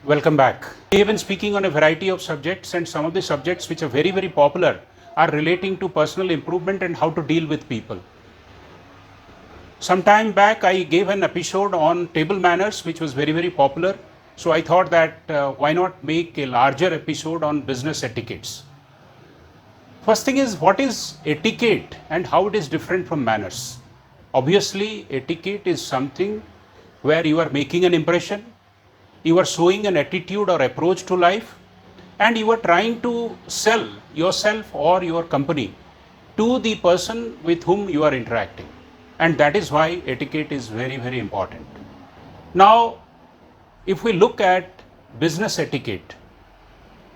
Welcome back. We have been speaking on a variety of subjects, and some of the subjects which are very, very popular are relating to personal improvement and how to deal with people. Some time back, I gave an episode on table manners, which was very, very popular. So I thought that why not make a larger episode on business etiquettes? First thing is, what is etiquette and how it is different from manners? Obviously, etiquette is something where you are making an impression, you are showing an attitude or approach to life, and you are trying to sell yourself or your company to the person with whom you are interacting. And that is why etiquette is very, very important. Now, if we look at business etiquette,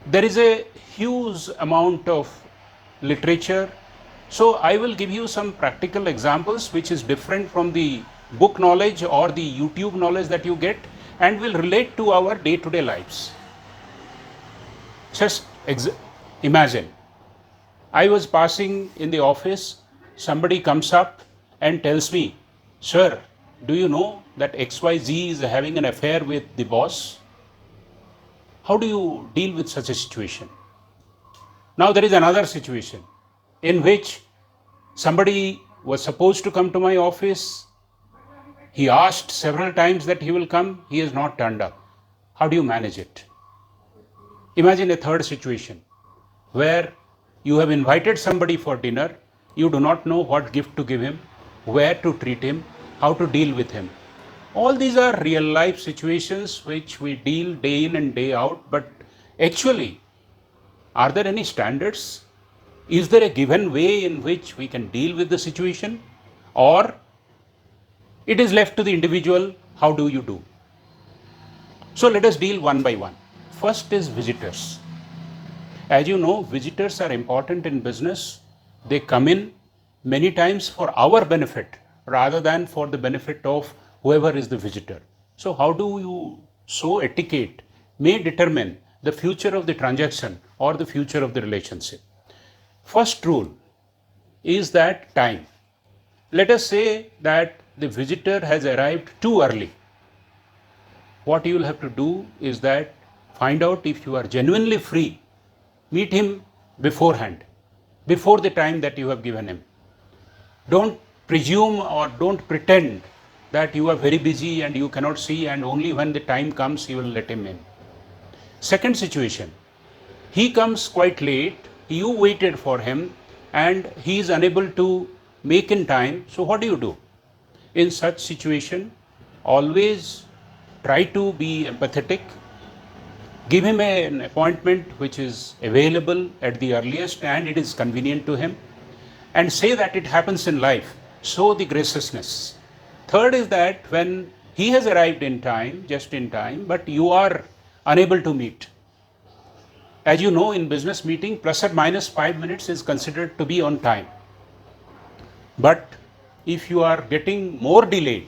there is a huge amount of literature. So I will give you some practical examples which is different from the book knowledge or the YouTube knowledge that you get, and will relate to our day-to-day lives. Just imagine, I was passing in the office, somebody comes up and tells me, "Sir, do you know that XYZ is having an affair with the boss?" How do you deal with such a situation? Now there is another situation in which somebody was supposed to come to my office. He asked several times that he will come, he has not turned up. How do you manage it? Imagine a third situation where you have invited somebody for dinner, you do not know what gift to give him, where to treat him, how to deal with him. All these are real life situations which we deal day in and day out, but actually, are there any standards? Is there a given way in which we can deal with the situation? Or it is left to the individual, how do you do? So let us deal one by one. First is visitors. As you know, visitors are important in business. They come in many times for our benefit rather than for the benefit of whoever is the visitor. So how do you show etiquette may determine the future of the transaction or the future of the relationship. First rule is that time. Let us say that the visitor has arrived too early. What you will have to do is that find out if you are genuinely free. Meet him beforehand, before the time that you have given him. Don't presume or don't pretend that you are very busy and you cannot see, and only when the time comes you will let him in. Second situation, he comes quite late, you waited for him and he is unable to make in time. So what do you do? In such situation, always try to be empathetic. Give him an appointment which is available at the earliest and it is convenient to him, and say that it happens in life. Show the graciousness. Third is that when he has arrived in time, just in time, but you are unable to meet. As you know, in business meeting, plus or minus 5 minutes is considered to be on time. But if you are getting more delayed,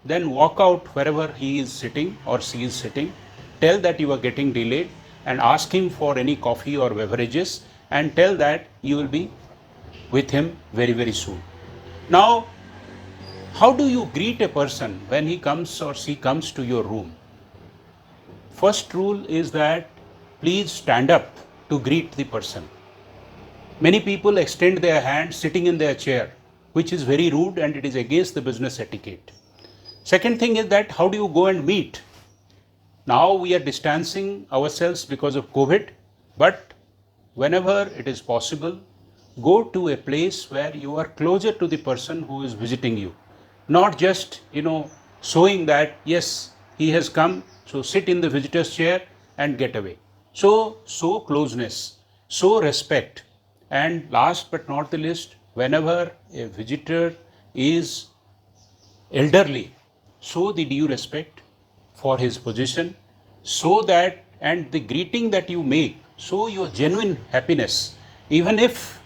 then walk out wherever he is sitting or she is sitting. Tell that you are getting delayed and ask him for any coffee or beverages, and tell that you will be with him very, very soon. Now, how do you greet a person when he comes or she comes to your room? First rule is that please stand up to greet the person. Many people extend their hand sitting in their chair, which is very rude and it is against the business etiquette. Second thing is that how do you go and meet? Now we are distancing ourselves because of COVID, but whenever it is possible, go to a place where you are closer to the person who is visiting you. Not just, showing that, yes, he has come, so sit in the visitor's chair and get away. So, show closeness, show respect. And last but not the least, whenever a visitor is elderly, show the due respect for his position, so that, and the greeting that you make, show your genuine happiness. Even if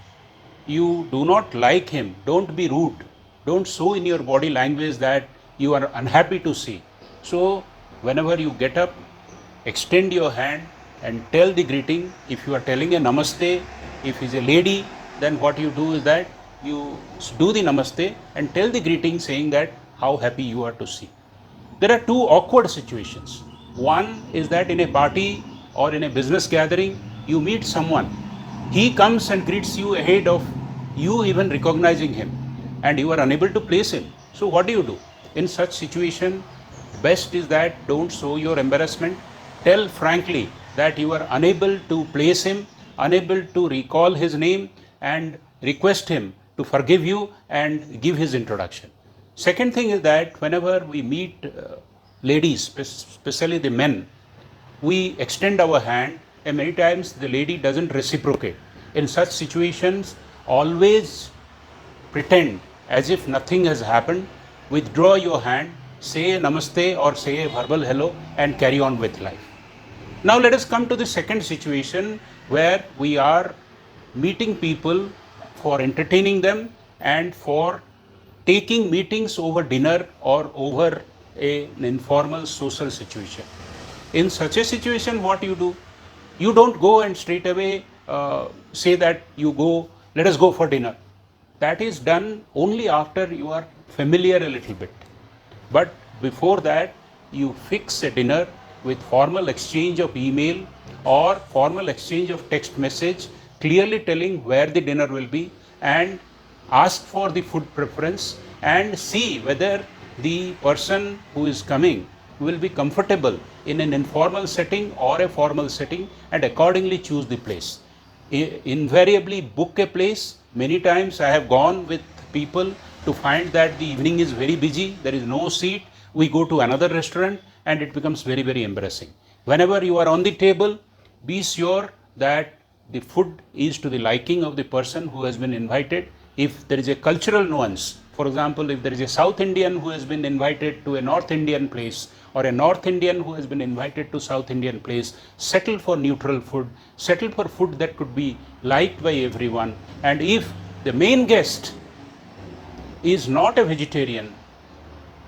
you do not like him, don't be rude. Don't show in your body language that you are unhappy to see. So, whenever you get up, extend your hand and tell the greeting. If you are telling a namaste, if he's a lady, then what you do is that you do the namaste and tell the greeting saying that how happy you are to see. There are two awkward situations. One is that in a party or in a business gathering, you meet someone. He comes and greets you ahead of you even recognizing him, and you are unable to place him. So what do? In such situation, best is that don't show your embarrassment. Tell frankly that you are unable to place him, unable to recall his name, and request him to forgive you and give his introduction. Second thing is that whenever we meet ladies, especially the men, we extend our hand and many times the lady doesn't reciprocate. In such situations, always pretend as if nothing has happened, withdraw your hand, say a namaste or say a verbal hello, and carry on with life. Now let us come to the second situation where we are meeting people for entertaining them and for taking meetings over dinner or over an informal social situation. In such a situation, what you do? You don't go and straight away say that let us go for dinner. That is done only after you are familiar a little bit. But before that, you fix a dinner with formal exchange of email or formal exchange of text message, clearly telling where the dinner will be, and ask for the food preference and see whether the person who is coming will be comfortable in an informal setting or a formal setting, and accordingly choose the place. Invariably book a place. Many times I have gone with people to find that the evening is very busy, there is no seat, we go to another restaurant and it becomes very, very embarrassing. Whenever you are on the table, be sure that the food is to the liking of the person who has been invited. If there is a cultural nuance, for example, if there is a South Indian who has been invited to a North Indian place, or a North Indian who has been invited to South Indian place, settle for neutral food, settle for food that could be liked by everyone. And if the main guest is not a vegetarian,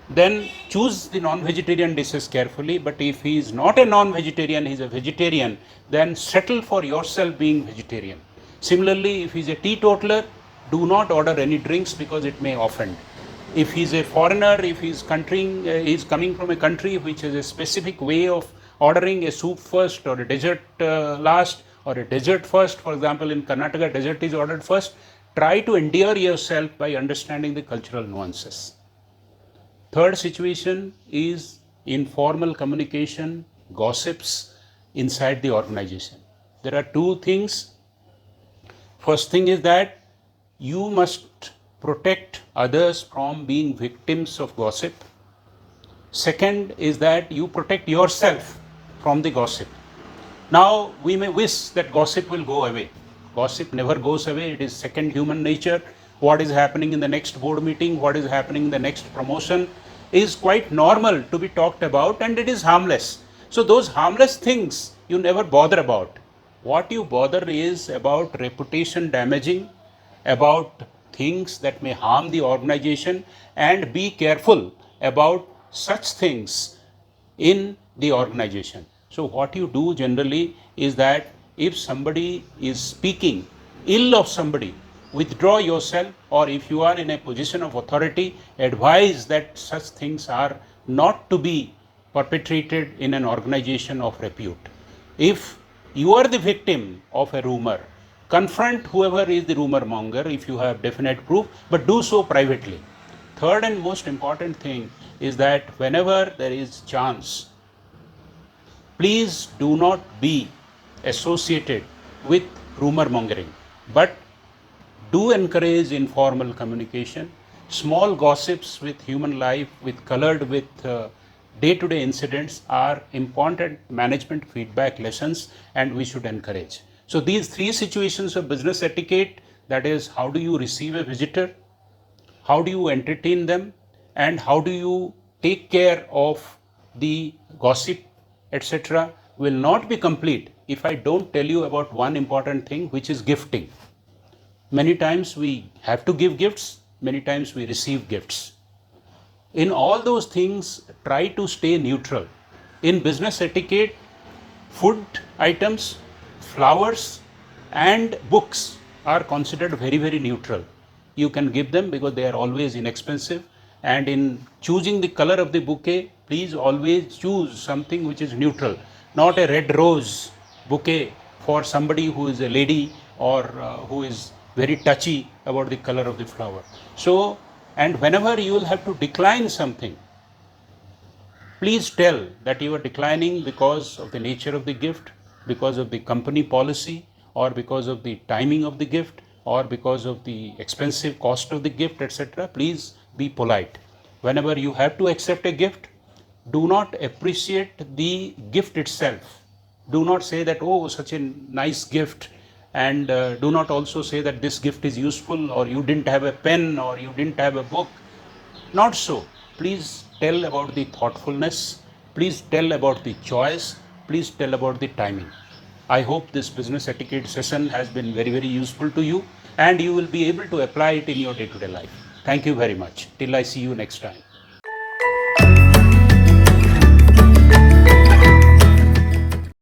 then choose the non-vegetarian dishes carefully. But if he is not a non-vegetarian, he is a vegetarian, then settle for yourself being vegetarian. Similarly, if he is a teetotaler, do not order any drinks because it may offend. If he is a foreigner, if he is coming from a country which has a specific way of ordering a soup first or a dessert last or a dessert first, for example, in Karnataka, dessert is ordered first, try to endear yourself by understanding the cultural nuances. Third situation is informal communication, gossips inside the organization. There are two things. First thing is that you must protect others from being victims of gossip. Second is that you protect yourself from the gossip. Now, we may wish that gossip will go away. Gossip never goes away. It is second human nature. What is happening in the next board meeting, what is happening in the next promotion is quite normal to be talked about, and it is harmless. So those harmless things you never bother about. What you bother is about reputation damaging, about things that may harm the organization, and be careful about such things in the organization. So what you do generally is that if somebody is speaking ill of somebody, withdraw yourself, or if you are in a position of authority, advise that such things are not to be perpetrated in an organization of repute. If you are the victim of a rumor, confront whoever is the rumor monger if you have definite proof, but do so privately. Third and most important thing is that whenever there is chance, please do not be associated with rumor mongering, but do encourage informal communication. Small gossips with human life, colored with day-to-day incidents, are important management feedback lessons, and we should encourage. So these three situations of business etiquette, that is, how do you receive a visitor, how do you entertain them, and how do you take care of the gossip, etc., will not be complete if I don't tell you about one important thing, which is gifting. Many times we have to give gifts, many times we receive gifts. In all those things, try to stay neutral. In business etiquette, food items, flowers, and books are considered very, very neutral. You can give them because they are always inexpensive. And in choosing the color of the bouquet, please always choose something which is neutral, not a red rose bouquet for somebody who is a lady or who is very touchy about the color of the flower. So, and whenever you will have to decline something, please tell that you are declining because of the nature of the gift, because of the company policy, or because of the timing of the gift, or because of the expensive cost of the gift, etc. Please be polite. Whenever you have to accept a gift, do not appreciate the gift itself. Do not say that, oh, such a nice gift, and do not also say that this gift is useful, or you didn't have a pen, or you didn't have a book. Not so. Please tell about the thoughtfulness. Please tell about the choice. Please tell about the timing. I hope this business etiquette session has been very, very useful to you, and you will be able to apply it in your day-to-day life. Thank you very much. Till I see you next time.